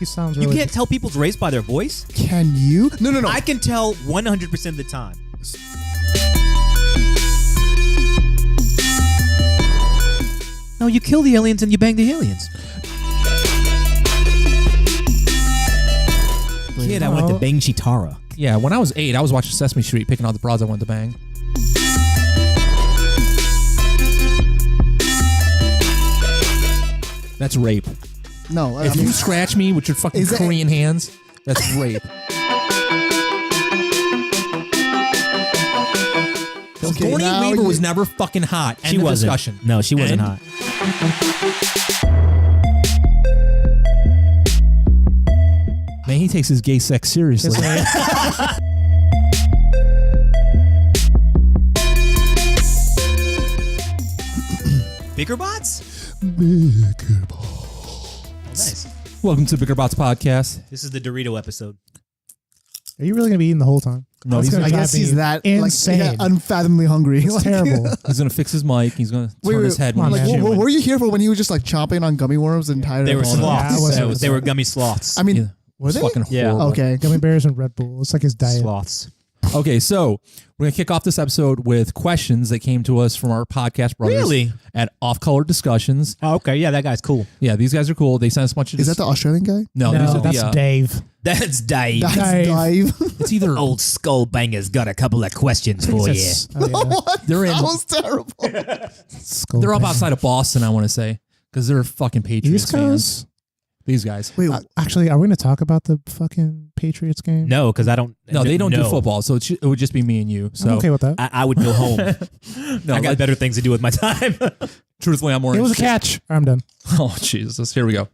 He sounds You really... can't tell people's race by their voice? Can you? No. I can tell 100% of the time. No, you kill the aliens and you bang the aliens. Kid, I wanted to bang Chitara. Yeah, when I was 8, I was watching Sesame Street, picking out the broads I wanted to bang. That's rape. No. If you scratch me with your fucking Korean hands, that's rape. Sigourney Weaver was never fucking hot. She wasn't. Discussion. No, she wasn't hot. Man, he takes his gay sex seriously. Bickerbots? Bickerbots. Nice. Welcome to Bickerbots Podcast. This is the Dorito episode. Are you really going to be eating the whole time? No, I guess he's that insane. Like, unfathomably hungry. It's terrible. He's going to fix his mic. He's going to turn his head. Come on, Like, man. what were you here for when he was just like chomping on gummy worms and tired? They were sloths. Yeah, They were gummy sloths. I mean, Yeah. were they? Fucking Yeah. horrible. Okay. Gummy bears and Red Bull. It's like his diet. Sloths. Okay, so we're going to kick off this episode with questions that came to us from our podcast brothers. Really? At Off Color Discussions. Oh, okay. Yeah, that guy's cool. Yeah, these guys are cool. They sent us a bunch of... Is that the Australian guy? No, No, these are that's the, Dave. That's Dave. That's Dave. Dave. It's either... Old Skull Banger's got a couple of questions for you. Yes. Oh, yeah. What? They're in- That was terrible. Skull They're up bang. outside of Boston, I want to say, because they're fucking Patriots These fans. guys? These guys. Wait, Actually, are we going to talk about the fucking Patriots game? No, because I don't. No, they don't do football, so it would just be me and you. So I'm okay with that. I would go home. No, I got like, better things to do with my time. truthfully, I'm more It was a interested. catch. I'm done. Oh, Jesus. Here we go.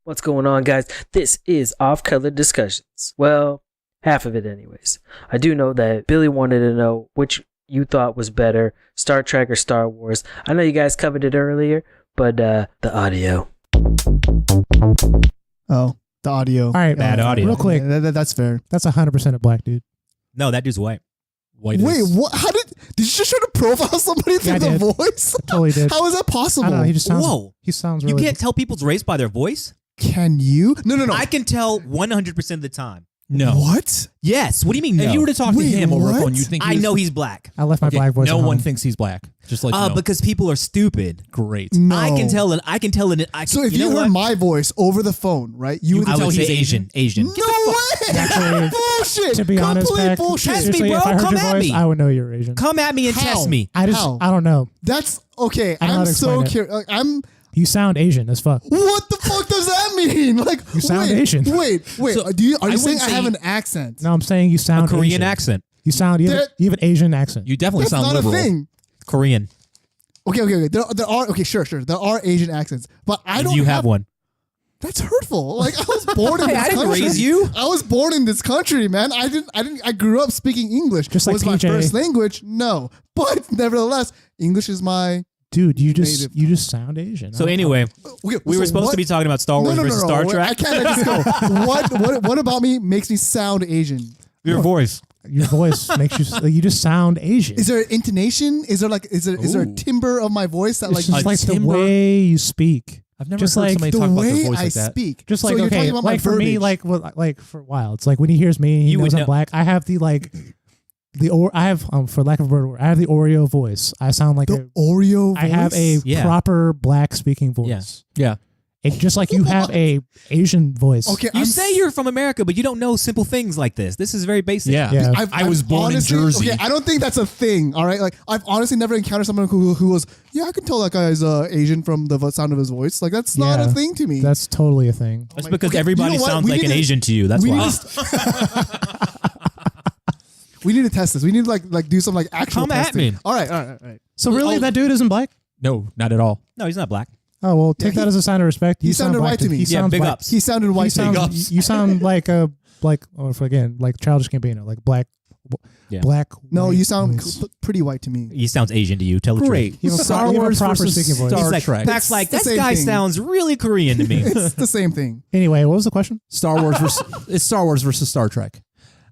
What's going on, guys? This is Off Color Discussions. Well, half of it anyways. I do know that Billy wanted to know which you thought was better, Star Trek or Star Wars. I know you guys covered it earlier, but the audio. oh, the audio. All right, Bad audio. Real quick. That's fair. That's 100% a black dude. No, that dude's white. White Wait, is- what? How did you just try to profile somebody through Yeah, I the did. voice? Totally did. How is that possible? I don't know. He just sounds. Whoa. He sounds You really. can't tell people's race by their voice? Can you? No. I can tell 100% of the time. No. What? Yes. What do you mean, no? If you were to talk Wait, to him over a what? phone, you'd think I was- know he's black. I left my Okay, black voice. no at one home. thinks he's black. Just like you know. Because people are stupid. Great. No. I can tell it. So if you know heard what? my voice over the phone, right? You would I tell would say he's Asian. Asian. No way! Actually, bullshit! To be honest, Complete Pac, bullshit! Test me, seriously, bro. if I heard Come your at voice, me. I would know you're Asian. Come at me and How? test me. I don't know. That's okay. I don't know how I'm to so explain it. curious. I'm. You sound Asian as fuck. What the fuck does that mean? Like You sound wait, Asian. Wait. So, Are you I saying wouldn't I say- have an accent? No, I'm saying you sound A Korean Asian. accent. You sound. You have an Asian accent. You definitely That's sound not liberal. a thing. Korean. Okay. There are sure. There are Asian accents, but I don't. You have one. That's hurtful. Like I was born in Hey, this I didn't country. raise you. I was born in this country, man. I didn't. I grew up speaking English. Just like was my PJ. first language? No, but nevertheless, English is my. Dude, you Native. just sound Asian. So anyway, we were supposed to be talking about Star Wars versus Star Trek. I can't let this go. What about me makes me sound Asian? Your voice. Your voice makes you. You just sound Asian. Is there an intonation? Is there a Ooh. timbre of my voice that It's like just like the timbre? way you speak. I've never Just heard like somebody the talk about their way voice I like that. speak? Just So like you're okay, talking about my like for me, verbiage. like for a while, it's like when he hears me, he You knows would I'm know- black. I have the I have for lack of a better word, I have the Oreo voice. I sound like the Oreo voice. I have a Yeah. proper black speaking voice. Yeah. Just like you have a Asian voice. Okay, You say you're from America, but you don't know simple things like this. This is very basic. Yeah. I was born honestly, in Jersey. Okay, I don't think that's a thing. All right, like I've honestly never encountered someone who was. Yeah, I can tell that guy is Asian from the sound of his voice. Like that's not a Yeah. thing to me. That's totally a thing. That's my- because okay, everybody you know what? sounds We like need an to- Asian to you. That's we why. need to, we need to test this. We need to like do some like actual. Come at testing. me. All right. So really, that dude isn't black? No, not at all. No, he's not black. Oh well, take Yeah, that as a sign of respect. he You sound sounded black white to me. He Yeah, sounds big black. ups. He sounded white. You to me. sound, you sound like a like Childish Gambino, like black. Yeah. Black. No, white you sound voice. pretty white to me. He sounds Asian to you. Tell the Great. You have a Star pro- you have a Wars proper versus speaking voice. Star truth. He's Trek. like, Pac's like, the that same guy thing. sounds really Korean to me. It's the same thing. Anyway, what was the question? Star Wars versus it's Star Wars versus Star Trek.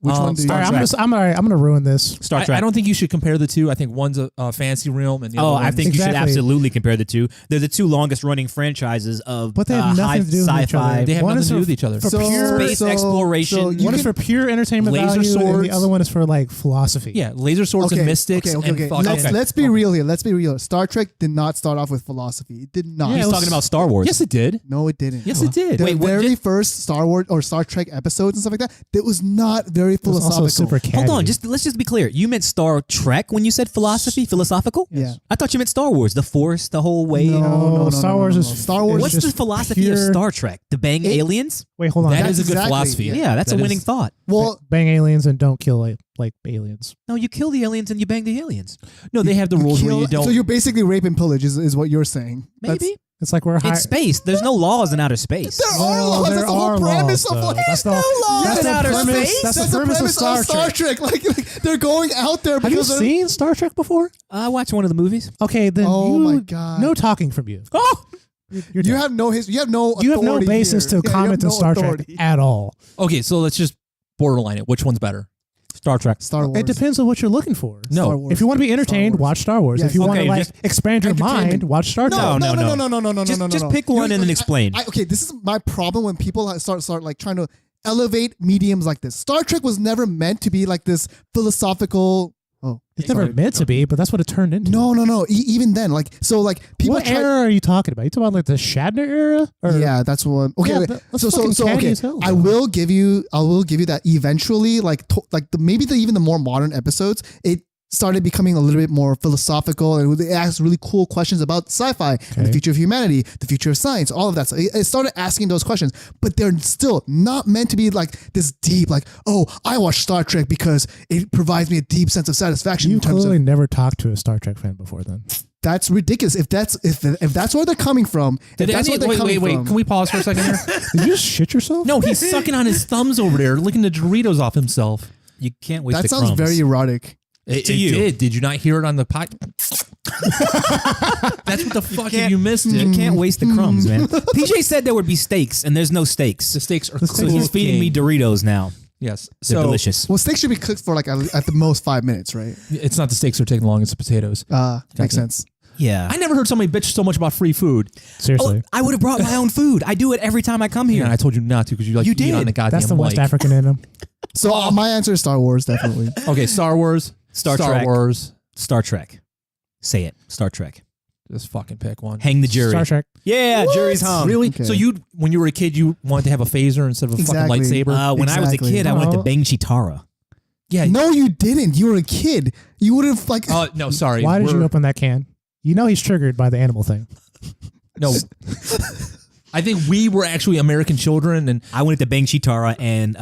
Which one do you? All right, Trek. I'm gonna ruin this. Star Trek. I don't think you should compare the two. I think one's a fantasy realm, and the other Oh, one's I think you should Exactly. absolutely compare the two. They're the two longest running franchises of But they have high nothing to do with each sci-fi. other. they have One nothing is to do for- with each other. for pure- Space exploration. you One is can- for pure entertainment Laser value, and swords. the other one is for like philosophy. Yeah, laser swords and mystics and fucking. Let's be real here. Let's be real. Star Trek did not start off with philosophy. It did not. Yeah, He's it was- talking about Star Wars. Yes, it did. No, it didn't. Yes, it did. The Wait, what very did- first Star Wars or Star Trek episodes and stuff like that, that was not very It was also philosophical. super Hold on, catty. let's just be clear. You meant Star Trek when you said philosophy, philosophical? Yeah. I thought you meant Star Wars, the Force, the whole way. No, Star Wars is Star Wars. What's is the just philosophy of pure- Star Trek? To bang aliens? Wait, hold on. That That's is a good exactly- philosophy. Yeah, that's That a winning is- thought. Well, Bang aliens and don't kill like aliens. No, you kill the aliens and you bang the aliens. No, they have the rules where you don't. so you're basically rape and pillage is what you're saying. Maybe. It's like we're In high. space. There's no laws in outer space. There are laws. there That's the whole are premise laws, of like. though. That's the laws in outer premise. space? That's the premise of Star Trek. Like they're going out there Have you because seen Star Trek before? I watched one of the movies. Okay, then Oh you, my God. no talking from you. Oh! You're you done. have no history. You have no. You have no authority basis here. to Yeah, you comment have on no Star authority. Trek at all. Okay, so let's just borderline it. Which one's better? Star Trek. Star Wars. It depends on what you're looking for. No. Star Wars. If you want to be Star entertained, Wars. watch Star Wars. Yes. If you want to Okay, like just expand your entertainment. mind, watch Star Trek. No, No, no. Just pick one and then explain. Okay, this is my problem when people start like trying to elevate mediums like this. Star Trek was never meant to be like this philosophical. Oh, It's never meant to be, but that's what it turned into. no. Even then, like people. What era are you talking about? You talking about like the Shatner era? Or, Yeah, that's one. Okay, Yeah, okay. that's fucking catty okay. as hell, I though. will give you that eventually, even the more modern episodes, it started becoming a little bit more philosophical, and they asked really cool questions about sci-fi and the Okay. future of humanity, the future of science, all of that. So it started asking those questions, but they're still not meant to be like this deep. Like, oh, I watch Star Trek because it provides me a deep sense of satisfaction. You in terms clearly of never talked to a Star Trek fan before then. that's ridiculous. If that's where they're coming from, Did if that's where they're coming wait. from. Can we pause for a second here? Did you just shit yourself? No, he's sucking on his thumbs over there, licking the Doritos off himself. You can't waste That the sounds crumbs. very erotic. It, To it you. did. Did you not hear it on the pod? That's what the fuck if you missed You it. can't waste the crumbs, man. PJ said there would be steaks, and there's no steaks. The steaks are So he's feeding me Doritos now. Yes. They're So delicious. Well, steaks should be cooked for like at the most 5 minutes, right? it's not the steaks that are taking long, it's the potatoes. Makes Gotcha. sense. Yeah. I never heard somebody bitch so much about free food. Seriously. I would have brought my own food. I do it every time I come here. Yeah, I told you not to because you like You to eat on did. the goddamn That's the West mic. African in him. So my answer is Star Wars, definitely. Okay, Star Wars, Star Trek. Wars. Star Trek. Say it. Star Trek. Just fucking pick one. Hang the jury. Star Trek. Yeah, jury's hung. Really? Okay. So when you were a kid, you wanted to have a phaser instead of a Exactly. fucking lightsaber? When I was a Exactly. kid, I wanted to Oh. bang Chitara. Yeah. No, you didn't. You were a kid. You would have like. No, sorry. Why did you We're- open that can? You know he's triggered by the animal thing. No. I think we were actually American children, and I wanted to bang Chitara and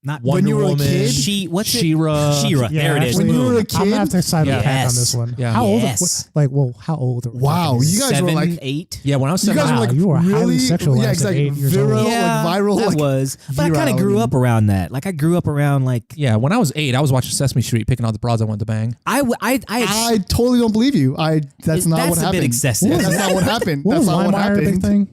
not Wonder you were a Woman, kid? What's it? She-Ra. She-Ra. There it is. When you Boom. were a I'm gonna have kid. to side with Yeah. Pat on Yes. this one. Yeah. How old? Yes. How old? Are we Wow, talking? you guys 7, were like. 8. Yeah, when I was You 7, guys were like you were highly really, sexualized yeah, at exactly. 8 years old. Virile, Yeah, like viral. that like, was. But I kind of grew virality. up around that. Like I grew up around like yeah, when I was 8, I was watching Sesame Street, picking out the broads I wanted to bang. I totally don't believe you. That's not what a happened. bit excessive. That's not what happened. What That's was not what LimeWire a big happened. thing?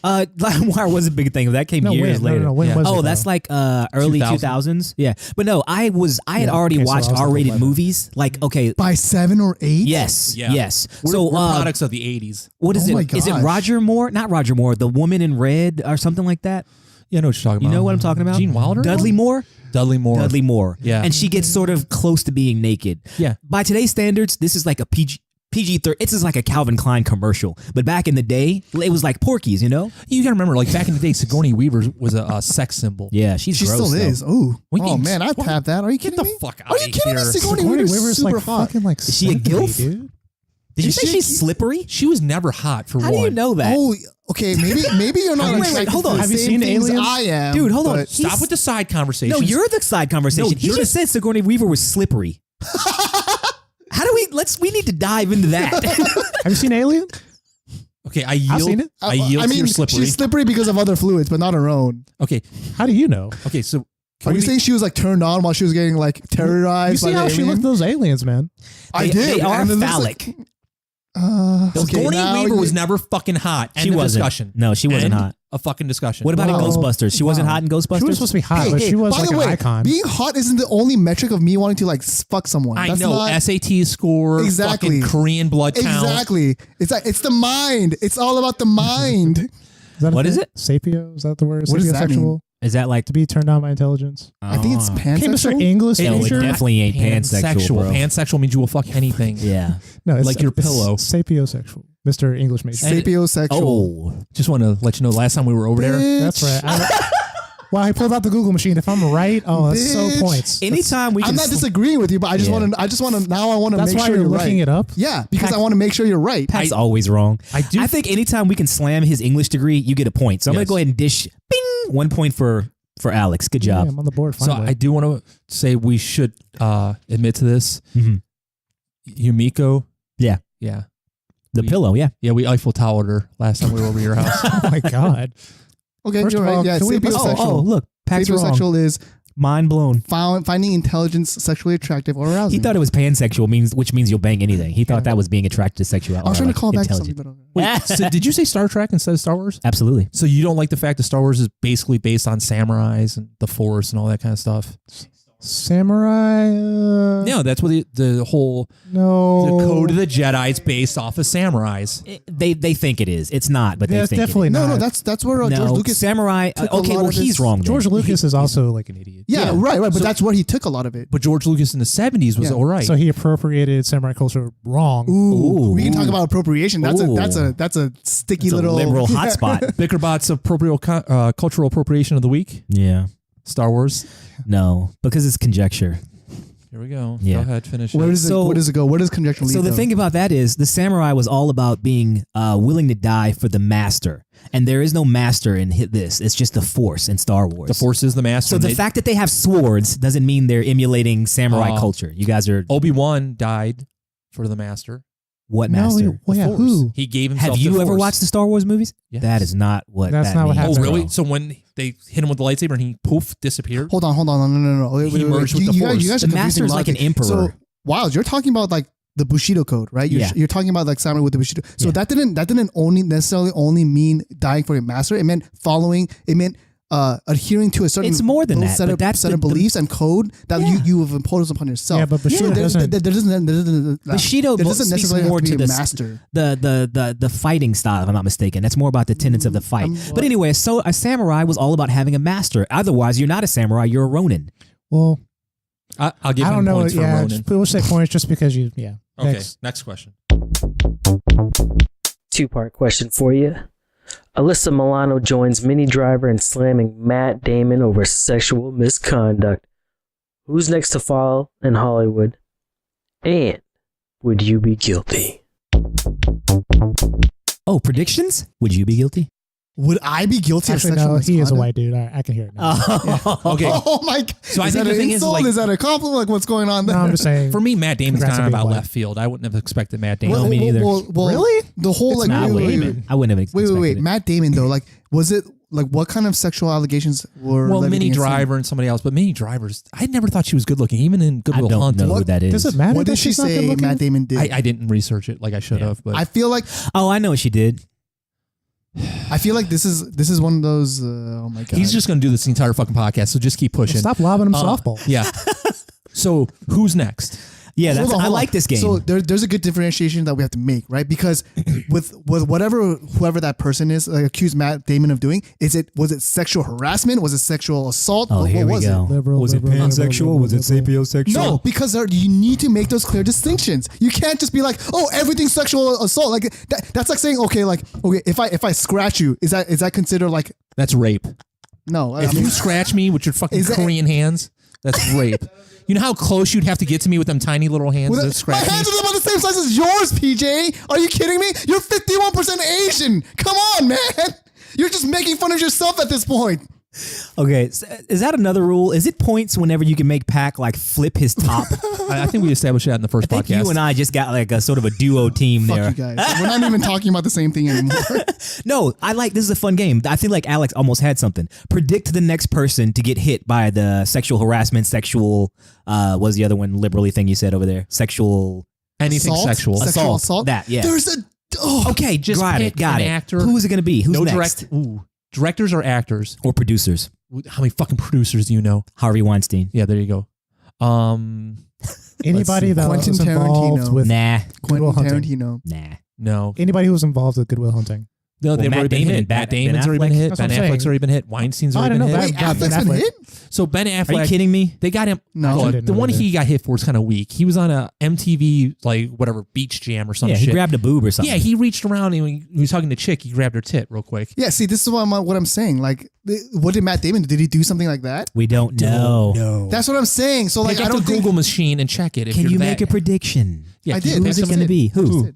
LimeWire was a big thing. That came No, years when? later. No, when Yeah. was it? Oh, that's though? like early 2000s? 2000s. Yeah, but no, I had already okay, so I watched was like R-rated 11. movies. Like okay, By 7 or 8. yes, Yeah. yes. We're, So we're products of the 80s. what is Oh my it? Is it gosh. Roger Moore? Not Roger Moore. The Woman in Red or something like that. Yeah, I know what you're talking You about. know what I'm talking about? Gene Wilder? Dudley Moore. Dudley Moore. Dudley Moore. Yeah. And she gets sort of close to being naked. Yeah. By today's standards, this is like a PG-13. It's just like a Calvin Klein commercial. But back in the day, it was like Porky's, you know? You gotta remember, like back in the day, Sigourney Weaver was a sex symbol. Yeah, she's She gross, still though. is. Ooh. We Oh can- man, I'd tap that. Are you Get kidding the me? fuck out Are you of kidding me? here. Sigourney Sigourney Weaver's Weaver's super like hot. fucking like. Is she a 70, gilf? dude? Did you Is say she- she's slippery? She was never hot for How one. do you know that? Oh, okay. Maybe you're not. Wait, attracted hold to on. the Have you same seen things Aliens? I am, Dude, hold on. but- Stop with the side conversation. No, you're the side conversation. No, he you're just said Sigourney Weaver was slippery. How do we need to dive into that. Have you seen Alien? Okay, I yield. I've seen it. I yield to mean, your slippery. she's slippery because of other fluids, but not her own. Okay, How do you know? okay. So Are you saying she was like turned on while she was getting like terrorized? You see by how the she alien? looked at those aliens, man? I They- did. They are and it looks phallic. Like, okay, Sigourney now Weaver you- was never fucking hot. She End of wasn't. discussion. No, she wasn't End hot. a fucking discussion. What about in Wow. Ghostbusters? She wasn't Wow. hot in Ghostbusters? She was supposed to be hot, but she was by like the an way, icon. being hot isn't the only metric of me wanting to like fuck someone. I That's know not, SAT score, Exactly. fucking Korean blood count. exactly. It's like it's the mind. It's all about the mind. Is that a What is thing? it? Sapio? Is that the word? What does that mean? Sapiosexual? Is that like To be turned on by intelligence? I think it's Okay, Mr. pansexual. English No, it teacher? definitely ain't pansexual, bro. Pansexual means you will fuck anything. Yeah. No, it's like your it's pillow. Sapiosexual. Mr. English major. Sapiosexual. Oh. Just want to let you know, the last time we were over there, That's right. Wow, he pulled out the Google machine. If I'm right, that's so Bitch. points. Anytime we can I'm not disagreeing with you, but I just Yeah. want to. I just want to. Now I want to That's make why sure you're you're looking right. it up? Yeah, because I want to make sure you're right. Pat's always wrong. I do. I think anytime we can slam his English degree, you get a point. So I'm going Yes. to go ahead and dish, bing, 1 point for Alex. Good Yeah, job. I'm on the board. so. Finally. I do want to say we should admit to this. Mhm. Yumiko. Yeah. Yeah. The pillow, yeah. Yeah, we Eiffel Towered her last time we were over your house. Oh my God. Okay, First you're of right. all, Yeah, can we- sapiosexual. Oh, look. Pat's wrong. Sapiosexual is Mind blown. finding intelligence sexually attractive or arousing. He thought it was pansexual, which means you'll bang anything. He thought that was being attracted to sexuality. I was trying to call back to something, intelligent. but Wait, so did you say Star Trek instead of Star Wars? Absolutely. So you don't like the fact that Star Wars is basically based on samurais and the Force and all that kind of stuff? Samurai? No, that's what the whole No. the Code of the Jedi is based off of samurais. They think it is. It's not, but Yeah, they it's think definitely it no, not. that's where is. George No, Lucas. samurai. took a Okay, lot well, of he's his- wrong. then. George Lucas is also like an idiot. Yeah, right. But that's where he took a lot of it. But George Lucas in the 70s was Yeah. all right. So he appropriated samurai culture wrong. Ooh, we can talk Ooh. about appropriation. That's Ooh. that's a sticky It's a little liberal hotspot. Bickerbot's cultural appropriation of the week. Yeah. Star Wars. No, because it's conjecture. Here we go. Yeah. Go ahead, finish Where it. does it? So- Where does it go? Where does conjecture lead? So the though? thing about that is the samurai was all about being willing to die for the master. And there is no master in this. It's just the Force in Star Wars. The Force is the master. So and the they- fact that they have swords doesn't mean they're emulating samurai culture. You guys are Obi-Wan died for the master. what No, master? well, The yeah, Force. who? He gave himself Have the you ever Force. watched the Star Wars movies? Yes. That is not what That's that not what means. Oh, happens. really? bro. So when they hit him with the lightsaber and he poof disappeared? Hold on. No. Wait, He merged with the you, Force. you guys are The confusing master is like an logic. emperor. So, wow, you're talking about like the Bushido code, right? You're, Yeah. you're talking about like samurai with the Bushido. So Yeah. that didn't only necessarily only mean dying for your master. It meant following. It meant adhering to a certain It's more than that, set but of that's set the- of beliefs and code that Yeah. you have imposed upon yourself. Yeah, but Bushido there doesn't- Bushido there doesn't speaks necessarily more have to to be a the master. the fighting style, if I'm not mistaken. That's more about the tenets of the fight. But anyway, so a samurai was all about having a master. Otherwise, you're not a samurai. You're a ronin. Well, I'll give I him don't know. points for Yeah, Ronin. we'll say points just because you. Yeah. Okay, next question. Two-part question for you. Alyssa Milano joins Minnie Driver in slamming Matt Damon over sexual misconduct. Who's next to fall in Hollywood? And would you be guilty? Oh, predictions? Would you be guilty? Would I be guilty Actually, of sexual no. He is a misconduct? white dude. I can hear it now. Okay. Oh my god! So I is think that the an thing is, insult? like- Is that a compliment? Like what's going on there? No, I'm just saying. For me, Matt Damon's Congrats kind on of being about white. left field. I wouldn't have expected Matt Damon. Well, me neither. Really? The whole It's like I Matt wouldn't. Damon. I wouldn't have expected wait. it. Matt Damon though, like, was it like what kind of sexual allegations were? Well, levied Minnie against him? Driver and somebody else, but Minnie Driver's. I never thought she was good looking, even in Good I Will don't Hunting. know who that is. Does it matter? What that did she she's not say? good-looking? Matt Damon did. I didn't research it like I should Yeah. have, but I feel like Oh, I know what she did. this is one of those. Oh my god! he's just going to do this the entire fucking podcast. So just keep pushing. Stop lobbing him softball. Yeah. So who's next? Yeah, Hold on, I hold like on. this game. So there's a good differentiation that we have to make, right? Because with whoever that person is, like, accused Matt Damon of doing, was it sexual harassment? Was it sexual assault? oh, What here we was go. Liberal, was it liberal, pansexual? liberal, Was it liberal. sapiosexual? it? No, because you need to make those clear distinctions. You can't just be like, oh, everything's sexual assault. Like that's like saying, okay, if I scratch you, is that considered like That's rape. no? If you scratch me with your fucking Is that- Korean hands, that's rape. You know how close you'd have to get to me with them tiny little hands to my scratch me? hands are about the same size as yours, PJ. Are you kidding me? You're 51% Asian. Come on, man. You're just making fun of yourself at this point. Okay, so is that another rule? Is it points whenever you can make Pac like flip his top? I think we established that in the first I think podcast. you and I just got like a sort of a duo team Fuck there. you guys. We're not even talking about the same thing anymore. No, I like this is a fun game. I feel like Alex almost had something. Predict the next person to get hit by the sexual harassment, sexual what was the other one liberally thing you said over there? Sexual Anything Assault? sexual. Sexual assault? That, yeah. There's a Okay, Just got pick it, got an it. actor. Who is it going to be? Who's no next? direct. Ooh. directors or actors? Or producers. How many fucking producers do you know? Harvey Weinstein. Yeah, there you go. Anybody that Quentin was involved Tarantino. with Nah. Good Will Quentin Hunting. Tarantino. Nah. No. Anybody who was involved with Good Will Hunting. No, they've Matt already been Damon hit. and Matt Ben Damon's already been Affleck? hit. That's Ben what I'm Affleck's saying. already been hit. Weinstein's Oh, I already didn't been know hit. Wait, Ben Affleck's been Affleck. hit? So Ben Are you Affleck, kidding me? they got him. No. Actually Well, didn't the know one that. he got hit for is kind of weak. He was on a MTV like whatever beach jam or some Yeah, shit. he grabbed a boob or something. Yeah, he reached around and when he was talking to chick. He grabbed her tit real quick. Yeah, see, this is what I'm saying. Like, what did Matt Damon do? Did he do something like that? We don't know. No. That's what I'm saying. So, like, Pick I up don't the think. Google machine and check it. If Can you're you that- make a prediction? Yeah, I can you did. pick Who's it up going to some- be? Who?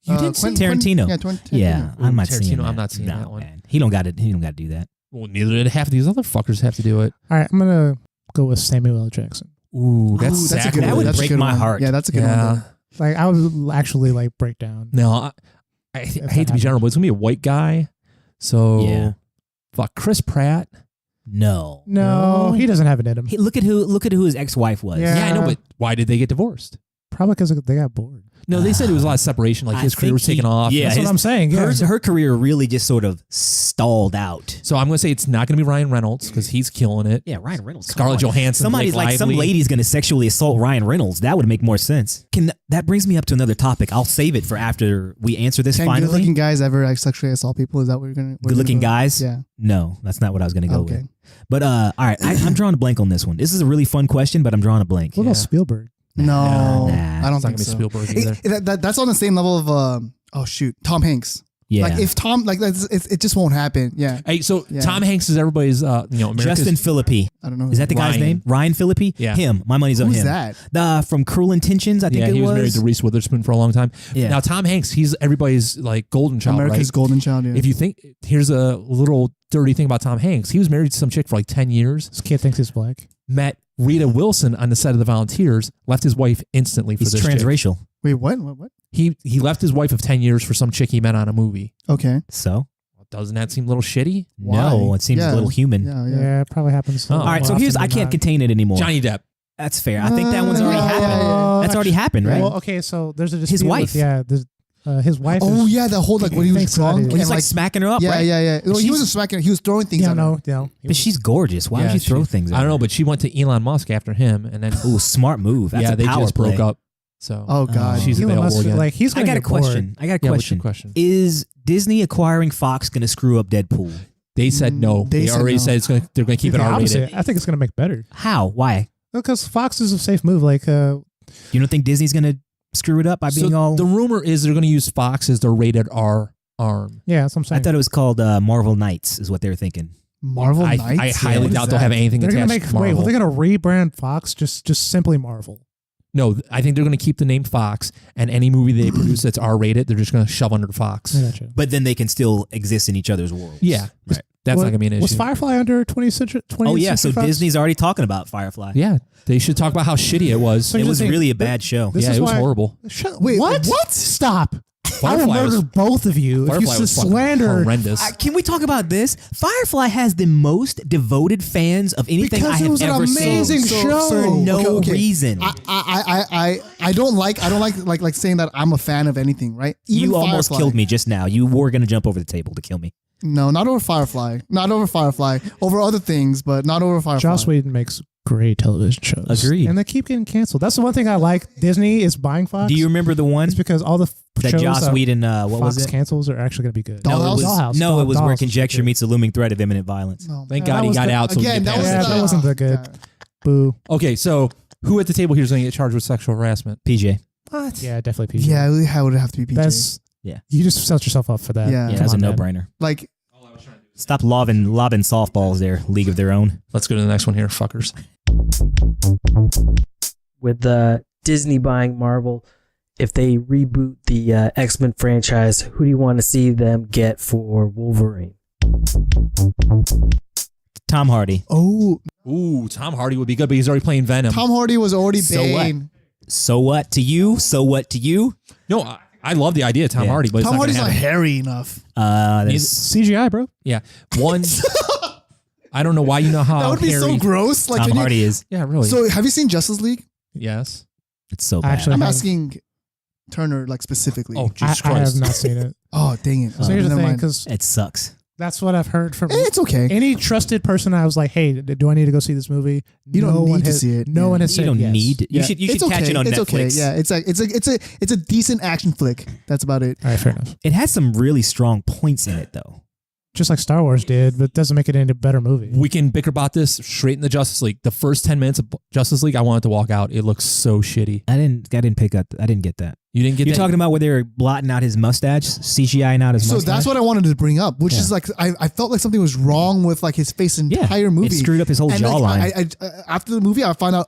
You did say Tarantino. Yeah, Yeah, Tarantino. I'm not seeing Tarantino, that. I'm not seeing No, that one. Man. He don't got it. He don't got to do that. Well, neither did half of these other fuckers have to do it. All right, I'm gonna go with Samuel L. Jackson. Ooh, that's Ooh, that's a sacrilege. good That one. would That's a break good my one. heart. Yeah, that's a good Yeah. one. Like I would actually like break down. No, I hate to be general, but it's gonna be a white guy. So Yeah. fuck Chris Pratt. No. No, he doesn't have it in him. Look at who his ex-wife was. Yeah. Yeah, I know, but why did they get divorced? Probably because they got bored. No, they said it was a lot of separation. Like I his career think was taken he- off. yeah, That's his- what I'm saying. Yeah. Her career really just sort of stalled out. So I'm gonna say it's not gonna be Ryan Reynolds because he's killing it. Yeah, Ryan Reynolds. come Scarlett on. Johansson, Somebody's Blake like some Lively. lady's gonna sexually assault Ryan Reynolds. That would make more sense. That brings me up to another topic. I'll save it for after we answer this. Can Finally, good-looking guys ever like sexually assault people? Is that what you're gonna? good-looking guys. Yeah. No, that's not what I was gonna go Okay. with. But all right, I'm drawing a blank on this one. This is a really fun question, but I'm drawing a blank. What about Yeah. Spielberg? No, Nah. I don't It's not think gonna be so. Spielberg either. That's on the same level of Tom Hanks. Yeah, Like if Tom it just won't happen. Yeah, Hey, so Yeah. Tom Hanks is everybody's America's Justin Philippi. I don't know. Is that the guy's Ryan. name? Ryan Philippi? Yeah. Him. My money's on Who's him. that? From Cruel Intentions, I think Yeah, it he was was. married to Reese Witherspoon for a long time. Yeah. Now Tom Hanks, he's everybody's like golden child, America's right? Golden Child. Yeah. If you think, here's a little dirty thing about Tom Hanks. He was married to some chick for like 10 years. This kid thinks he's black. Met Rita Wilson on the set of The Volunteers. Left his wife instantly for He's this chick. transracial. Wait, what? He left his wife of 10 years for some chick he met on a movie. Okay. So Doesn't that seem a little shitty? no, Why? it seems Yeah. a little human. Yeah, Yeah, yeah. it probably happens. Oh. All right, so more here's often I than can't not. contain it anymore. Johnny Depp. That's fair. I think that one's already Yeah. happened. That's already happened, right? Well, okay, so there's a dispute His wife. With, yeah, his wife. Oh is, yeah, the whole like when he was Thanks, drunk buddy. and He's like like smacking her up, yeah, right? yeah, yeah. Well, he she's- wasn't smacking her. He was throwing things Yeah, at her. no. But she's gorgeous. Why would you throw things at I don't her? know, but she went to Elon Musk after him, and then Ooh, smart move. That's yeah, a they power just play. broke up. So Oh god. She's Elon available Musk, again. like he's I gonna got a get bored. question. I got a Yeah, what's your question. question? Is Disney acquiring Fox going to screw up Deadpool? They said no. They They said already no. said they're going to keep it The R opposite. rated. I think it's gonna make better How? Why? because Fox is a safe move. Like, You don't think Disney's going to screw it up by being So all? the rumor is they're going to use Fox as their rated R arm. yeah, that's what I'm I saying. thought it was called Marvel Knights, is what they were thinking. Marvel I Knights. highly What is doubt they'll that? have anything they're gonna attached make. to Marvel. Wait, well, they're gonna rebrand Fox just simply Marvel. No, I think they're going to keep the name Fox, and any movie they produce that's R rated, they're just going to shove under Fox. I gotcha. But then they can still exist in each other's worlds. Yeah, Right. that's not going to be an issue. Was Firefly under 20th century? 20th Oh yeah, so century Fox? Disney's already talking about Firefly. Yeah, they should talk about how shitty it was. So It you was think- really a bad show. This Yeah, is it was why- horrible. Wait, what? what? Stop! I will Firefly murder was- both of you if Firefly you was fucking slander. horrendous. Can we talk about this? Firefly has the most devoted fans of anything Because I it have was an ever amazing seen. show. For no Okay. reason. I don't like saying that I'm a fan of anything, right? Even You almost Firefly. killed me just now. You were going to jump over the table to kill me. No, not over Firefly. Not over Firefly. Over other things, but not over Firefly. Joss Whedon makes great television shows. Agreed. And they keep getting canceled. That's the one thing I like. Disney is buying Fox. Do you remember the one It's because all the that shows Joss that Whedon, what Fox was it? cancels are actually going to be good. Dollhouse? No, it was, Dollhouse. no, it was where Dollhouse was conjecture good. meets a looming threat of imminent violence. No. Thank Yeah, God that he was got the- out. So we Again, could that pass was Yeah, it. that wasn't that good. Yeah. Boo. Okay, so who at the table here is going to get charged with sexual harassment? PJ. What? Yeah, definitely PJ. Yeah, it would have to be PJ. That's Yeah. You just set yourself up for that. Yeah. Yeah, Come that's a on, man. no-brainer. like Stop lobbing softballs there, League of Their Own. Let's go to the next one here, fuckers. With Disney buying Marvel, if they reboot the X-Men franchise, who do you want to see them get for Wolverine? Tom Hardy. oh, Ooh, Tom Hardy would be good, but he's already playing Venom. Tom Hardy was already So what? Bane. So what to you? So what to you? No, I love the idea of Tom Yeah. Hardy, but it's Tom not Hardy's gonna not happen. hairy enough. There's CGI, bro. Yeah, one. I don't know why you know how That would be so hairy- gross. Like, Tom can you- Hardy is. Yeah, really. So, have you seen Justice League? yes. It's so bad. Actually, I'm I have- asking Turner, like specifically. Oh, Jesus I have Christ. not seen it. Oh, dang it. So here's the Never thing, mind. because It sucks. That's what I've heard from It's okay. any trusted person. I was like, hey, do I need to go see this movie? You don't need to see it. No one has You said don't yes. need. You Yeah. should. You It's should catch okay. it on It's Netflix. okay. Yeah, it's a decent action flick. That's about it. All right, fair enough. It has some really strong points in it, though. Just like Star Wars did, but it doesn't make it into a better movie. We can bicker about this straight in the Justice League. The first 10 minutes of Justice League, I wanted to walk out. It looks so shitty. I didn't pick up. I didn't get that. You didn't get You're that? talking about where they were blotting out his mustache, CGIing out his So mustache. that's what I wanted to bring up, which Yeah. is like I felt like something was wrong with like his face entire movie. It screwed up his whole And jawline. like, after the movie, I found out,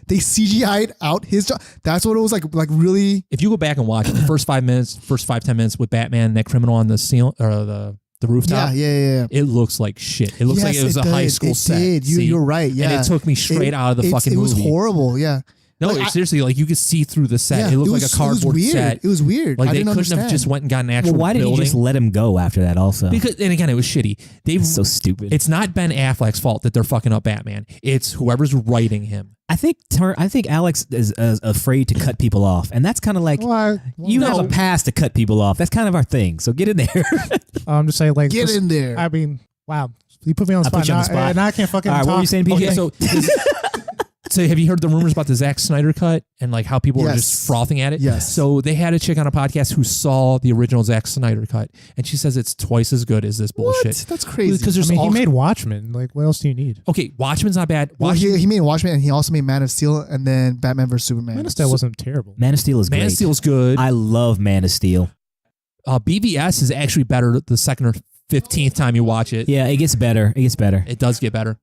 they CGI'd out his jaw. That's what it was like really. If you go back and watch the first 10 minutes with Batman and that criminal on the ceiling or the rooftop, Yeah. it looks like shit. It looks like it was a high school set. Did. See? You're right. Yeah, And it took me straight out of the fucking It was movie. horrible. Yeah. No, Like, seriously, like you could see through the set. Yeah, it looked it like was- a cardboard it was weird. set. It was weird. Like I they didn't couldn't understand. have just went and got an actual well, why didn't building. you just let him go after that? Also, Because, and again, it was shitty. it's so stupid. It's not Ben Affleck's fault that they're fucking up Batman. It's whoever's writing him. I think Alex is afraid to cut people off, and that's kind of like you have a pass to cut people off. That's kind of our thing. So get in there. I'm just saying, like, Get in there. I mean, wow, you put me on the I spot. put you on the spot. And I can't fucking All right, talk. what were you saying, PJ? Okay, so have you heard the rumors about the Zack Snyder cut and like how people were Yes. just frothing at it? Yes. So they had a chick on a podcast who saw the original Zack Snyder cut, and she says it's twice as good as this bullshit. What? That's crazy. Because I there's mean, all he made Watchmen. Like, what else do you need? okay, Watchmen's not bad. Well, Watchmen, he made Watchmen, and he also made Man of Steel, and then Batman vs Superman. Man of Steel wasn't terrible. Man of Steel is great. Man of Steel's good. I love Man of Steel. BVS is actually better the second or 15th time you watch it. Yeah, it gets better. It gets better. It does get better.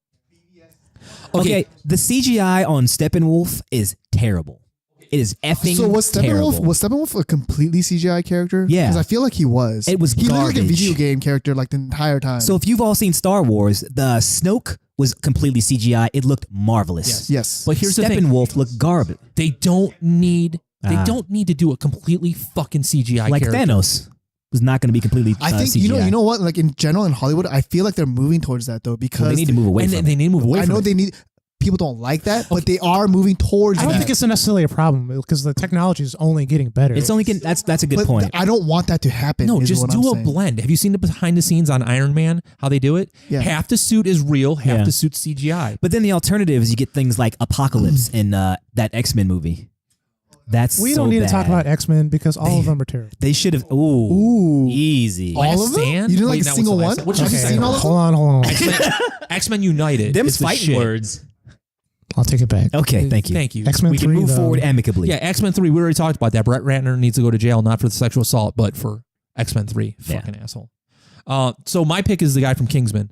Okay, the CGI on Steppenwolf is terrible. It is effing So was terrible. Steppenwolf a completely CGI character? Yeah. because I feel like he was. It was He looked like a garbage. video game character like the entire time. So if you've all seen Star Wars, the Snoke was completely CGI. It looked marvelous. yes, But here's the thing. Steppenwolf looked garbage. They don't need Ah. to do a completely fucking CGI Like character. Thanos was not going to be completely I think CGI. you know what? Like in general in Hollywood, I feel like they're moving towards that though because Well, they need to move away And from they it. need to move away I from know it. they need. People don't like that, but they are moving towards I don't that. think it's necessarily a problem because the technology is only getting better. It's only getting, that's a good But point. I don't want that to happen. No, is just what do I'm a saying. blend. Have you seen the behind the scenes on Iron Man? How they do it? Yeah. Half the suit is real, half Yeah. the suit's CGI. But then the alternative is you get things like Apocalypse in that X-Men movie. That's we so don't need to talk bad. about X-Men because all of them are terrible. They should have. Ooh. Easy. All Last of them? Stand? You didn't like Wait, a that was single the last one? one. Which Have was you the seen second all one? of them? Hold on. X-Men United. Them's is the fighting shit. words. I'll take it back. Okay, thank you. Thank you. X-Men We can 3, move though. forward amicably. Yeah, X-Men 3, we already talked about that. Brett Ratner needs to go to jail, not for the sexual assault, but for X-Men 3. Yeah. Fucking asshole. So my pick is the guy from Kingsman.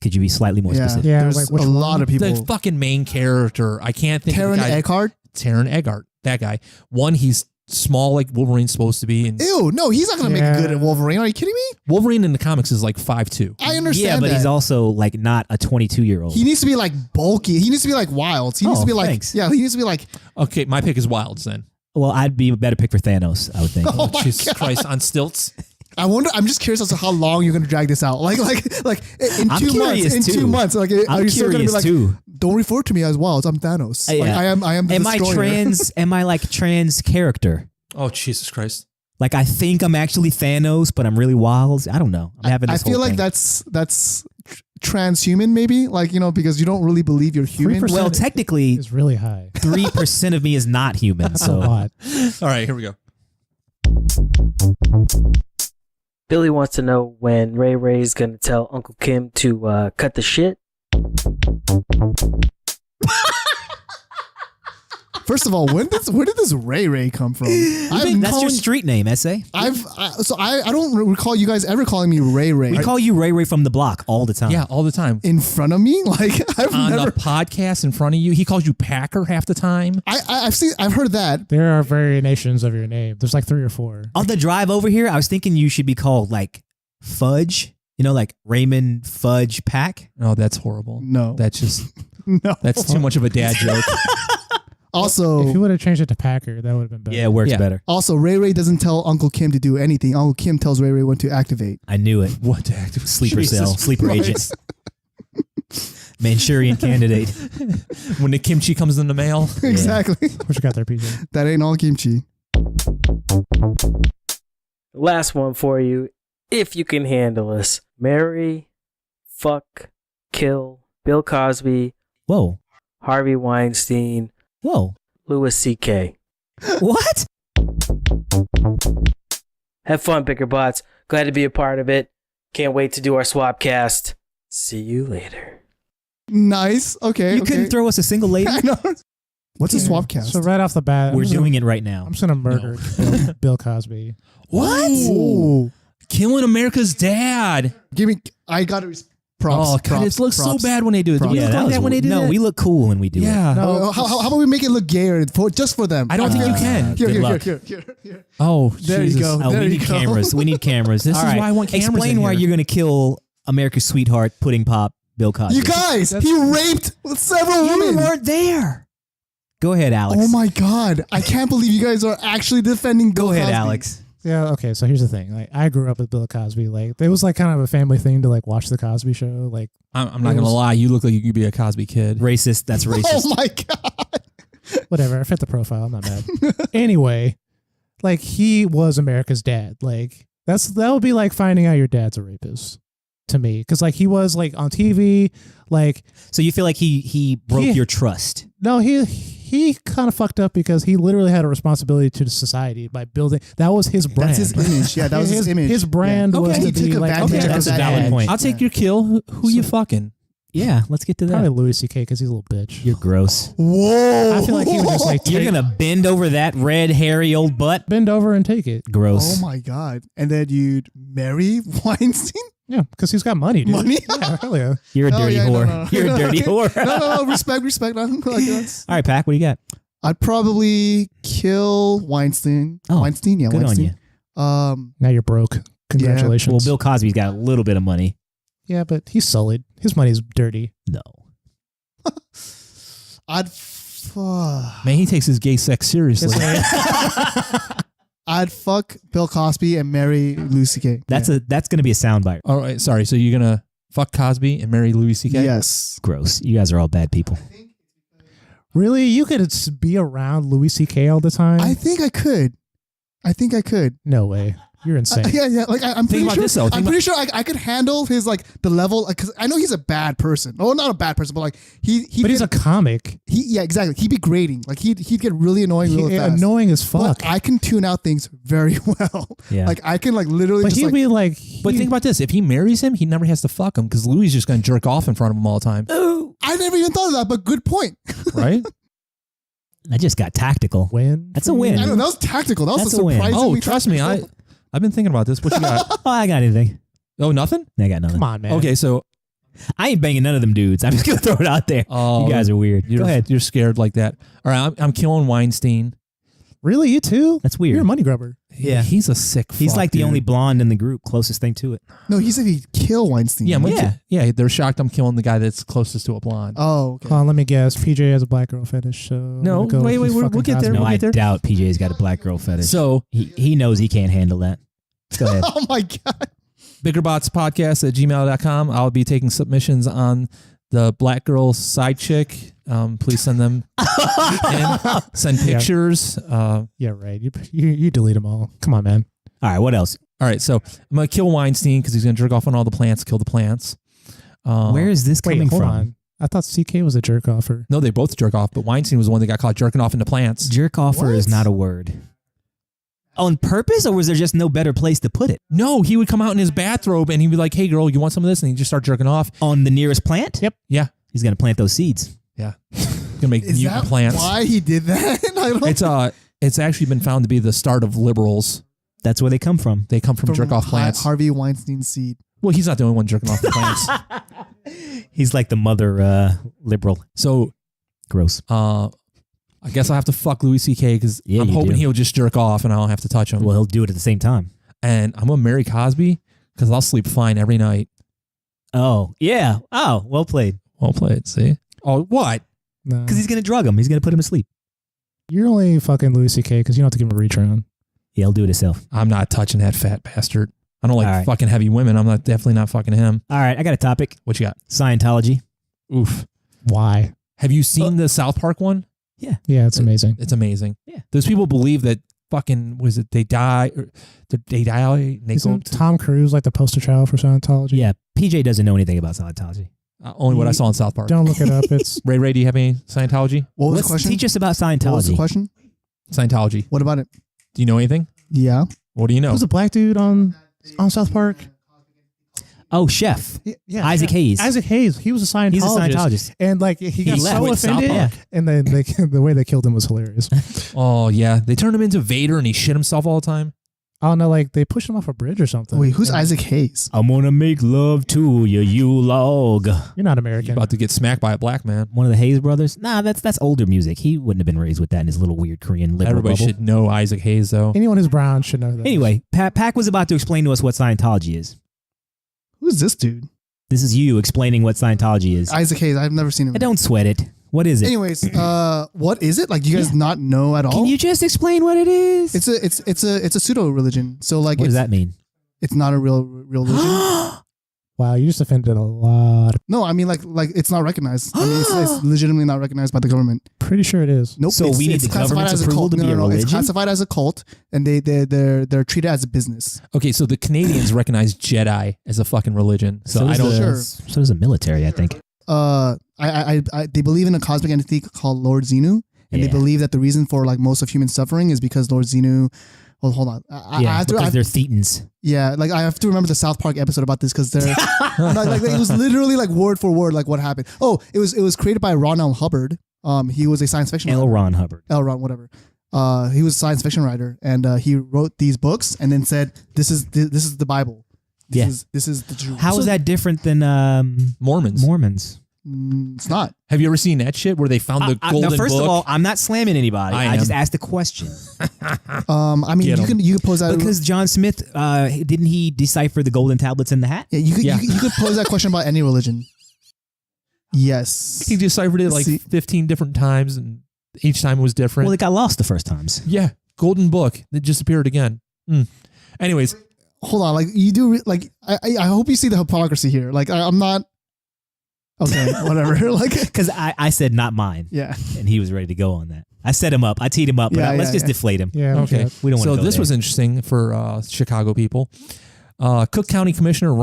Could you be slightly more Yeah, specific? Yeah, there's like which a lot one? of people. The fucking main character. I can't think of Taron the guy. Eckhart. Taron Eggert. That guy. One, he's small like Wolverine's supposed to be. And Ew, no, he's not gonna make Yeah. it good at Wolverine. Are you kidding me? Wolverine in the comics is like 5'2". I understand Yeah, but that. he's also like not a 22-year-old. He needs to be like bulky. He needs to be like Wilds. He needs Oh, to be like thanks. yeah. He needs to be like Okay, my pick is Wilds then. Well, I'd be a better pick for Thanos, I would think. Oh my Jesus God. Christ, on stilts. I wonder. I'm just curious as to how long you're gonna drag this out. Like in I'm 2 months. curious In too. 2 months, like are I'm you still gonna be curious like, too. don't refer to me as Wilds. I'm Thanos. Like, Yeah. I am. The Am I destroyer. trans? Am I like trans character? Oh, Jesus Christ. Like I think I'm actually Thanos, but I'm really Wilds. I don't know. I'm having I this feel whole like thing. that's transhuman, maybe. Like because you don't really believe you're human. 3% Well, technically, It's really high. 3% of me is not human. That's a So lot. All right, here we go. Billy wants to know when Ray Ray's gonna tell Uncle Kim to cut the shit. First of all, where did this Ray come from? that's your street name, essay. I don't recall you guys ever calling me Ray. We call you Ray from the block all the time. Yeah, all the time. in front of me. Like I've On never. the podcast in front of you. He calls you Packer half the time. I've heard that. There are variations of your name. There's like 3 or 4. On the drive over here, I was thinking you should be called like Fudge. You know, like Raymond Fudge Pack. Oh, that's horrible. No. That's just, No. that's too much of a dad joke. Also, If you would have changed it to Packer, that would have been better. Yeah, it works Yeah. better. Ray doesn't tell Uncle Kim to do anything. Uncle Kim tells Ray when to activate. I knew it. What the heck? Sleeper Jesus cell, sleeper Christ. agent, Manchurian candidate. When the kimchi comes in the mail. Exactly. What you got there, PJ? That ain't all kimchi. Last one for you. if you can handle this, marry, fuck, kill Bill Cosby, Whoa. Harvey Weinstein, Whoa. Louis C.K. What? Have fun, Bicker Bots. Glad to be a part of it. Can't wait to do our swapcast. See you later. Nice. Okay. You okay. couldn't throw us a single lady? I know. What's a Yeah. swap cast? So right off the bat, We're doing it right now. I'm just gonna murder Bill Cosby. What? Ooh. Killing America's dad. Give me. I got to props. Oh, God, props, it looks props. so bad when they do it. Do Props. we Yeah, look that like was that when they weird. do No, that? we look cool when we do it. Yeah. No, How about we make it look gayer just for them? I don't think you can. Here, Good here, luck. here. Oh, There you Jesus. go. Oh, There we you need go. cameras. We need cameras. This All is right. why I want cameras Explain in why here. you're going to kill America's sweetheart, pudding pop, Bill Cosby. You guys, he raped several You women. weren't there. Go ahead, Alex. Oh my God! I can't believe you guys are actually defending Bill Go ahead, Cosby. Alex. Yeah, okay, so here's the thing. Like, I grew up with Bill Cosby. Like, it was like kind of a family thing to like watch the Cosby Show. Like, I'm not going to lie. You look like you could be a Cosby kid. Racist. That's racist. Oh my God! whatever, I fit the profile. I'm not mad. Anyway, like he was America's dad. Like that would be like finding out your dad's a rapist to me, because like he was like on TV. Like, So you feel like he broke He- your trust? no, he kind of fucked up because he literally had a responsibility to the society by building. That was his brand. That's his image. Yeah, that was his image. His brand Yeah. was Okay. to He be took like advantage Okay, of that's a that valid image. point. I'll take your kill. Who you fucking? Yeah, let's get to that. Probably Louis C.K. because he's a little bitch. You're gross. Whoa! I feel like he would just like You're take, gonna bend over that red, hairy old butt? bend over and take it. Gross. Oh my God! And then you'd marry Weinstein? Yeah, because he's got money, dude. Money? Yeah, hell yeah. You're a Oh, dirty yeah, whore. no. You're a dirty whore. No. Respect. All right, Pac, what do you got? I'd probably kill Weinstein. Oh, Weinstein, yeah, good on Weinstein. Now you're broke. Congratulations. Well, Bill Cosby's got a little bit of money. Yeah, but he's sullied. His money's dirty. No. Man, he takes his gay sex seriously. I'd fuck Bill Cosby and marry Lucy K. That's gonna be a soundbite. All right, sorry. So you're gonna fuck Cosby and marry Louis C.K.? Yes. Gross. You guys are all bad people. Really? You could be around Louis C.K. all the time? I think I could. No way. You're insane. Yeah. Like I'm pretty about sure. this, though. I'm pretty sure I could handle his like the level because I know he's a bad person. Oh, not a bad person, but like he. But he's a comic. Yeah, exactly. He'd be grating. Like he'd get really annoying really fast. Annoying as fuck. But I can tune out things very well. Yeah. Like I can like literally. But just he'd like, be like, But think about this. If he marries him, he never has to fuck him because Louis is just going to jerk off in front of him all the time. I never even thought of that, but good point. Right? I just got tactical. win. That's a win. I know that was tactical. That was That's a a win. surprisingly. Oh, trust me. tactical. I've been thinking about this. What you got? Oh, I got anything. Oh, nothing? I got nothing. Come on, man. Okay, so I ain't banging none of them dudes. I'm just gonna throw it out there. oh, You guys are weird. You're, Go ahead. You're scared like that. All right, I'm killing Weinstein. Really? You too? That's weird. You're a money grubber. Yeah. He's a sick He's fuck, like the dude. only blonde in the group, closest thing to it. No, he said he'd kill Weinstein. Yeah, right? yeah. They're shocked I'm killing the guy that's closest to a blonde. Oh, okay. Hold on, let me guess. PJ has a black girl fetish. So No, I'm gonna go wait, with we'll fucking get there. Cosby. No, We'll I get there. doubt PJ's got a black girl fetish. So, he knows he can't handle that. Go ahead. Oh my God. biggerbotspodcast@gmail.com. I'll be taking submissions on the black girl side chick. Please send them in. Send pictures. Yeah, right. You delete them all. Come on, man. All right, what else? All right, so I'm going to kill Weinstein because he's going to jerk off on all the plants, kill the plants. Where is this Wait, coming hold from? on. I thought CK was a jerk offer. No, they both jerk off, but Weinstein was the one that got caught jerking off into plants. Jerk offer is not a word. On purpose, or was there just no better place to put it? No, he would come out in his bathrobe and he'd be like, hey, girl, you want some of this? And he'd just start jerking off. On the nearest plant? Yep. Yeah. He's gonna plant those seeds. Yeah. Gonna make Is mutant that plants. why he did that? I don't It's actually been found to be the start of liberals. That's where they come from. They come from jerk off plants. Harvey Weinstein's seed. Well, he's not the only one jerking off the plants. He's like the mother liberal. So, Gross. I guess I'll have to fuck Louis C.K. because Yeah, I'm you hoping do. he'll just jerk off and I don't have to touch him. Well, he'll do it at the same time. And I'm going to marry Cosby because I'll sleep fine every night. Oh, yeah. Oh, well played. Well played, see? Oh, what? No. Because he's gonna drug him. He's gonna put him to sleep. You're only fucking Louis C.K. because you don't have to give him a reach around. Yeah, he'll do it himself. I'm not touching that fat bastard. I don't like All right. fucking heavy women. I'm not definitely not fucking him. All right, I got a topic. What you got? Scientology. Oof. Why? Have you seen the South Park one? Yeah, it's amazing. It's amazing. Yeah. Those people believe that fucking was it? They die. They die. And they go Isn't to, Tom Cruise like the poster child for Scientology? Yeah, PJ doesn't know anything about Scientology. only what I saw in South Park. Don't look it up. It's Ray, do you have any Scientology? What was Let's the question? teach us about What was the Scientology. question? Scientology. What about it? Do you know anything? Yeah. What do you know? who's the black dude on South Park? Oh, Chef. Yeah, Isaac Hayes. Isaac Hayes. He was a Scientologist. He's a Scientologist. And like he got left so with South offended, Park. and then the way they killed him was hilarious. Oh yeah, they turned him into Vader and he shit himself all the time. Oh no, like they pushed him off a bridge or something. Wait, who's Yeah. Isaac Hayes? I'm gonna make love to you log. You're not American. About to get smacked by a black man. One of the Hayes brothers? Nah, that's older music. He wouldn't have been raised with that in his little weird Korean liberal Everybody bubble. should know Isaac Hayes though. Anyone who's brown should know that. Anyway, Pac was about to explain to us what Scientology is. Who's this dude? This is you explaining what Scientology is. Isaac Hayes. I've never seen him. Don't sweat it. What is it? Anyways, what is it? Like, you guys not know at all? Can you just explain what it is? It's a pseudo religion. So like, what does that mean? It's not a real religion. Wow, you just offended a lot. No, I mean like it's not recognized. I mean, it's legitimately not recognized by the government. Pretty sure it is. Nope. So we need the classified government's as a approval cult. to be a It's religion? classified as a cult, and they're treated as a business. Okay, so the Canadians recognize Jedi as a fucking religion. So I does don't. the, Sure. So does the military, I think. They believe in a cosmic entity called Lord Xenu, and they Yeah. believe that the reason for like most of human suffering is because Lord Xenu. Well, hold on. I have to. because they're Thetans. Yeah, like I have to remember the South Park episode about this because they're like it was literally like word for word like what happened. Oh, it was created by Ron L. Hubbard. He was a science fiction L. writer. Ron Hubbard. L. Ron, whatever. He was a science fiction writer, and he wrote these books and then said, "This is the Bible. This is the truth." How is that different than Mormons. Mormons? It's not. Have you ever seen that shit where they found the golden Now, first book? of all, I'm not slamming anybody. I I just am. asked a question. I mean, Get 'em. you could pose that Because John Smith, didn't he decipher the golden tablets in the hat? yeah, you could Yeah. You could pose that question about any religion. Yes. he deciphered it like See- 15 different times, and each time it was different. Well, it got lost the first times. Yeah, golden book. It disappeared again. Anyways, Hold on, like you do. Like I hope you see the hypocrisy here. Like I'm not. Okay, whatever. Like Because I said not mine, yeah. and he was ready to go on that. I set him up. I teed him up. Yeah, but let's yeah, just yeah. deflate him. Yeah. okay. We don't want So to go this there. was interesting for Chicago people. Cook County Commissioner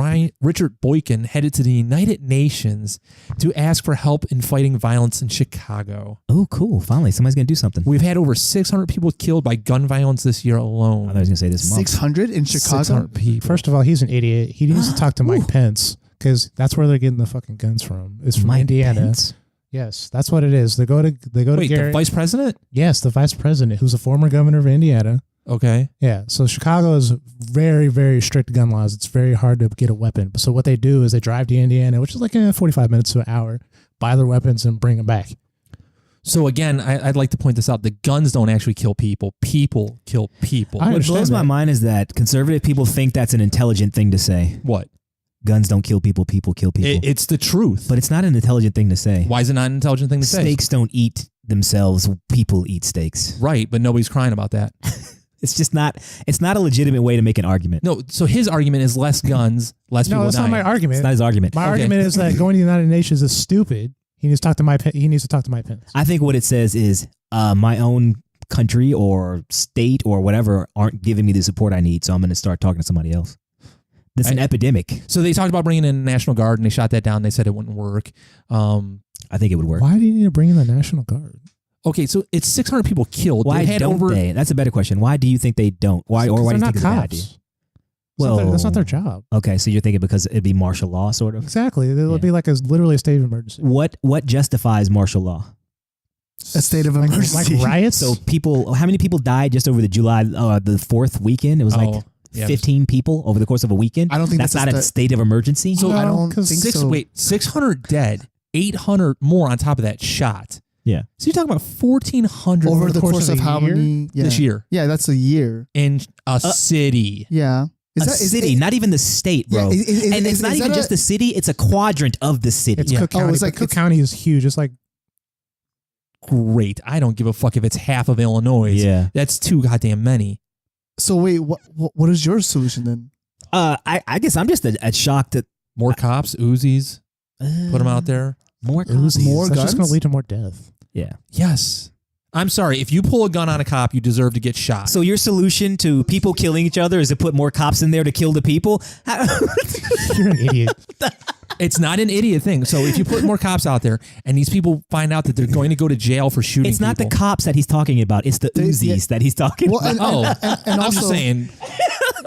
Richard Boykin headed to the United Nations to ask for help in fighting violence in Chicago. Oh, cool. Finally, somebody's going to do something. We've had over 600 people killed by gun violence this year I thought alone. I was going to say this month. 600 in Chicago. 600 people. First of all, he's an idiot. He needs to talk to Mike Pence because that's where they're getting the fucking guns from. It's from Mike Indiana. Pence? Yes, that's what it is. They go to Wait, the Gary. vice president? Yes, the vice president, who's a former governor of Indiana. Okay. Yeah, so Chicago is very, very strict gun laws. It's very hard to get a weapon. So what they do is they drive to Indiana, which is like 45 minutes to an hour, buy their weapons and bring them back. So again, I'd like to point this out. The guns don't actually kill people. People kill people. I What understand blows my that. mind is that conservative people think that's an intelligent thing to say. What? Guns don't kill people, people kill people. It's the truth. But it's not an intelligent thing to say. Why is it not an intelligent thing to say? Snakes don't eat themselves. People eat steaks. Right, but nobody's crying about that. It's just not. It's not a legitimate way to make an argument. No, so his argument is less guns, less No, people that's dying. not my It's argument. not his argument. My Okay. argument is that going to the United Nations is stupid. He needs to talk to Mike Pence. I think what it says is my own country or state or whatever aren't giving me the support I need, so I'm going to start talking to somebody else. This is an epidemic. So they talked about bringing in the National Guard, and they shot that down. They said it wouldn't work. I think it would work. Why do you need to bring in the National Guard? Okay, so it's 600 people killed. Why They had don't over, they? That's a better question. Why do you think they don't? Why do Because you they're think not it's a bad idea? cops. Well, That's not their job. Okay, so you're thinking because it'd be martial law, sort of. Exactly. It would Yeah. be like literally a state of emergency. What justifies martial law? A state of Like emergency. riots? So how many people died just over the the 4th weekend? It was like 15 people over the course of a weekend. I don't think that's that's not a a state of emergency. So I don't 'cause think so. 600 dead, 800 more on top of that shot. Yeah. So you're talking about 1,400 Over the course of a how year? many? Yeah. this year Yeah, that's a year. in a city. Yeah. a city, not even the state, bro. Yeah, and it's not even just the city; it's a quadrant of the city. It's Yeah. Cook County. it's like but Cook County is huge. It's like Great. I don't give a fuck if it's half of Illinois. Yeah. That's too goddamn many. So wait, what is your solution then? I guess I'm just shocked that More cops, Uzis, put them out there. more Uzis. More That's just going guns? to lead to more death. Yeah. Yes. I'm sorry. If you pull a gun on a cop, you deserve to get shot. So your solution to people killing each other is to put more cops in there to kill the people? You're an idiot. It's not an idiot thing. So if you put more cops out there and these people find out that they're going to go to jail for shooting It's not people, the cops that he's talking about. It's the Uzis that he's talking about. And I'm also, just saying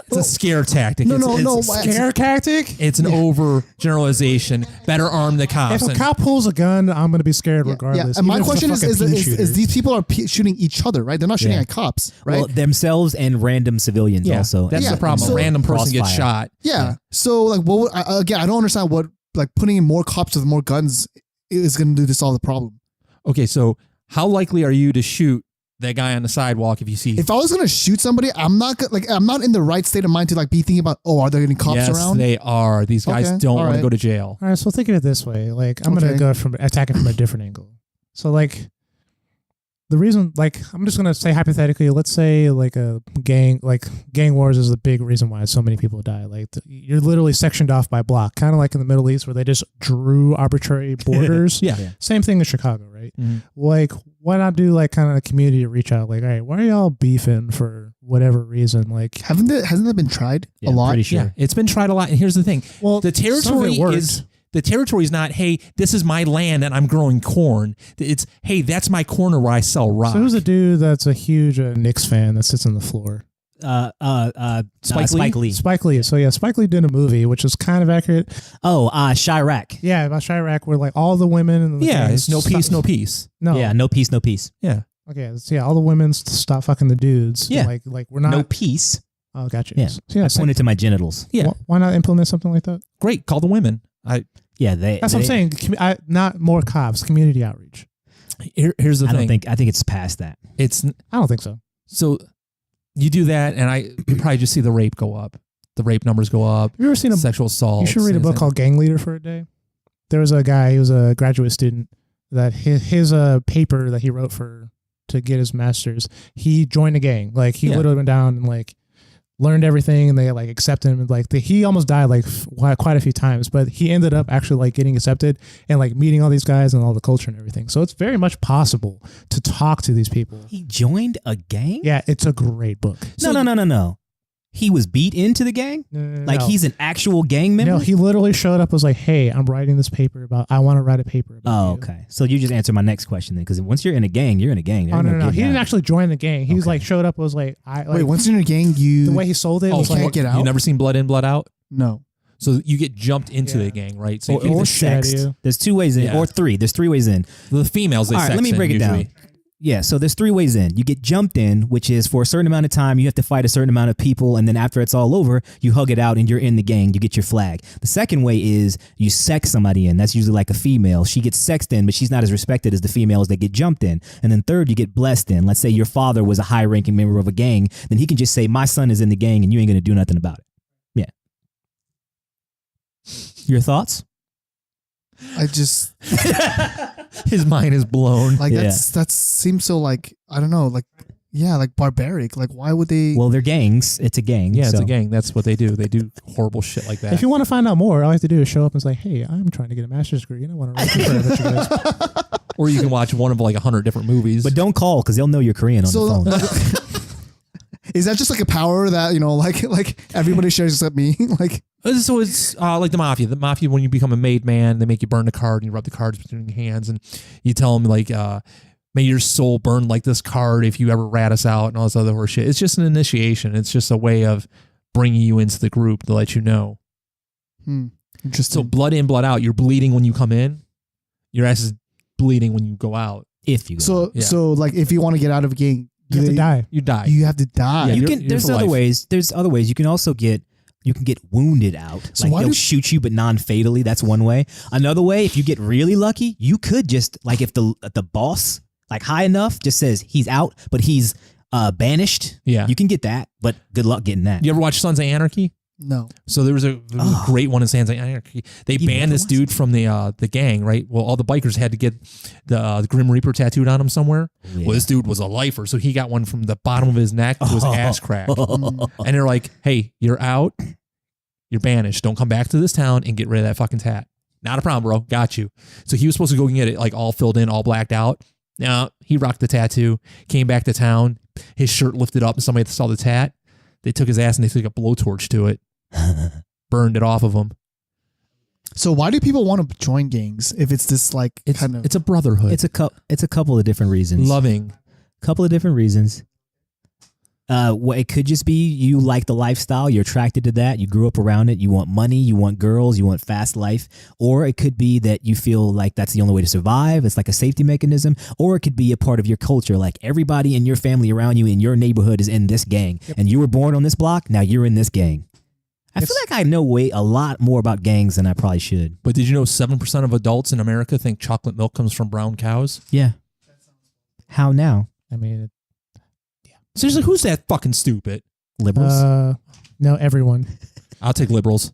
it's a scare tactic. No, it's, no, it's no, a but- Scare tactic? It's an over generalization. Better arm the cops. If a And- cop pulls a gun, I'm going to be scared regardless. And my even if it's a question is, fucking pea shooter. these people are shooting each other, right? They're not shooting Yeah. at cops, right? Well, themselves and random civilians yeah, also. that's Yeah, the problem. so- A random person gets Crossfire. shot. yeah. So like, what? Again, I don't understand what like putting in more cops with more guns is going to do to solve the problem. Okay, so how likely are you to shoot that guy on the sidewalk if you see? If I was going to shoot somebody, I'm not I'm not in the right state of mind to like be thinking about, oh, are there any cops yes, around? they are. These guys Okay, don't all want to right. go to jail. All right, so think of it this way. Like, I'm Okay. going to go from attack it from a different angle. So, like, the reason, like, I'm just going to say hypothetically, let's say, like, gang wars is the big reason why so many people die. Like, you're literally sectioned off by block, kind of like in the Middle East where they just drew arbitrary borders. Yeah. Same thing in Chicago, right? Mhm. Like, why not do, like, kind of a community reach out? Like, all right, why are y'all beefing for whatever reason? Like, Hasn't that been tried Yeah, a lot? I'm pretty sure. Yeah, it's been tried a lot. And here's the thing: well, the some of territory it worked. is not, hey, this is my land and I'm growing corn. It's, hey, that's my corner where I sell rock. So who's the dude that's a huge Knicks fan that sits on the floor? Spike Lee. Spike Lee. So yeah, Spike Lee did a movie which is kind of accurate. Oh, Chirac. Yeah, about Chirac, where like all the women and the yeah, gangs it's no peace, no peace. No. Yeah, no peace, no peace. Yeah. Okay. So yeah, all the women stop fucking the dudes. Yeah. Like we're not. No peace. Oh, gotcha. Yeah. So, yeah. I pointed to my genitals. Yeah. Why not implement something like that? Great. Call the women. Yeah, That's what I'm saying. Not more cops. Community outreach. Here's the I thing. think it's past that. It's I don't think so. so you do that, and you probably just see the rape go up. The rape numbers go up. Have you ever seen a? Sexual assault. You should read a book called Gang Leader for a Day. There was a guy. He was a graduate student that his paper that he wrote to get his master's. He joined a gang. Like he literally went down and like learned everything, and they like accepted him. And like he almost died like quite a few times, but he ended up actually like getting accepted and like meeting all these guys and all the culture and everything. So it's very much possible to talk to these people. He joined a gang? Yeah, it's a great book. No. He was beat into the gang? Like No. he's an actual gang member? No, he literally showed up, was like, hey, I'm writing this paper about, I want to write a paper about Oh, you. okay. So you just answered my next question then, because once you're in a gang, you're in a gang. There Oh, ain't no. He getting didn't out. actually join the gang. He was Okay. like, showed up, was like, Wait, once you're in a gang, the way he sold it Oh, was can't like, get out? You never seen Blood In, Blood Out? No. So you get jumped into Yeah. the gang, right? So Or, you beat or the shit out of sexed. you. There's two ways in, Yeah. or three. There's three ways in. the females, they All right, sex let me in break it usually. down. Yeah, so there's three ways in. You get jumped in, which is for a certain amount of time, you have to fight a certain amount of people, and then after it's all over, you hug it out and you're in the gang. You get your flag. The second way is you sex somebody in. That's usually like a female. She gets sexed in, but she's not as respected as the females that get jumped in. And then third, you get blessed in. Let's say your father was a high-ranking member of a gang, then he can just say, my son is in the gang, and you ain't going to do nothing about it. Yeah. Your thoughts? I just His mind is blown. like Yeah. that seems so like I don't know, like yeah, like barbaric. Like why would they Well, they're gangs. It's a gang. Yeah, it's so- a gang. That's what they do. They do horrible shit like that. if you want to find out more, all you have to do is show up and say, hey, I'm trying to get a master's degree and I want to write a paper about you guys. Or you can watch one of like 100 different movies. But don't call because they'll know you're Korean on So the phone. is that just like a power that, you know, like everybody shares except me? Like So it's like the mafia. The mafia, when you become a made man, they make you burn the card and you rub the cards between your hands and you tell them like, may your soul burn like this card if you ever rat us out and all this other horse shit. It's just an initiation. It's just a way of bringing you into the group to let you know. interesting. So blood in, blood out. You're bleeding when you come in. Your ass is bleeding when you go out. If you go. So like if you want to get out of a gang, You have to die. You die. You have to die. Yeah, you you're- can. you're There's for other life. ways. There's other ways. You can also get. You can get wounded out. So Like why they'll do- shoot you, but non-fatally. That's one way. Another way, if you get really lucky, you could just like if the boss like high enough just says he's out, but he's banished. Yeah. You can get that, but good luck getting that. You ever watch Sons of Anarchy? No. So there was a great one in Sons of Anarchy. They You banned never this watched dude from the gang, right? Well, all the bikers had to get the Grim Reaper tattooed on him somewhere. Yeah. Well, this dude was a lifer, so he got one from the bottom of his neck to his ass crack. And they're like, hey, you're out. You're banished. Don't come back to this town and get rid of that fucking tat. Not a problem, bro. Got you. So he was supposed to go get it like all filled in, all blacked out. Now, he rocked the tattoo, came back to town, his shirt lifted up, and somebody saw the tat. They took his ass and they took a blowtorch to it, burned it off of him. So why do people want to join gangs if it's this like kind of? It's a brotherhood. It's a couple of different reasons. Loving. Couple of different reasons. What it could just be you like the lifestyle, you're attracted to that, you grew up around it, you want money, you want girls, you want fast life, or it could be that you feel like that's the only way to survive, it's like a safety mechanism, or it could be a part of your culture, like everybody in your family around you in your neighborhood is in this gang, and you were born on this block, now you're in this gang. I feel like I know a lot more about gangs than I probably should. But did you know 7% of adults in America think chocolate milk comes from brown cows? Yeah. How now? I mean, Seriously, who's that fucking stupid? Liberals? no, everyone. I'll take liberals.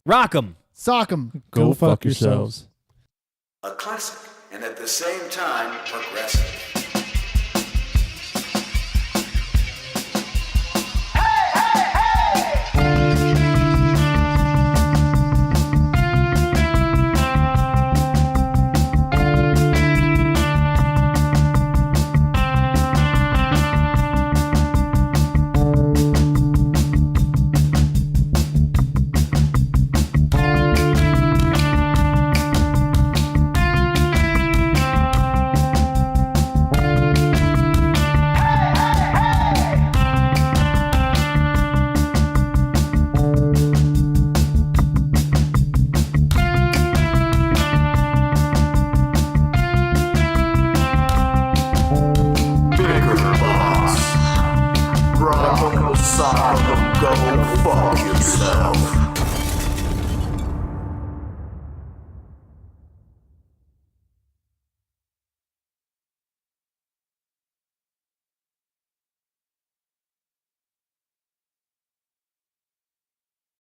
Rock 'em. Sock 'em. Go fuck yourselves. A classic, and at the same time, progressive. Bicker boss. Rock, sock, go fuck yourself.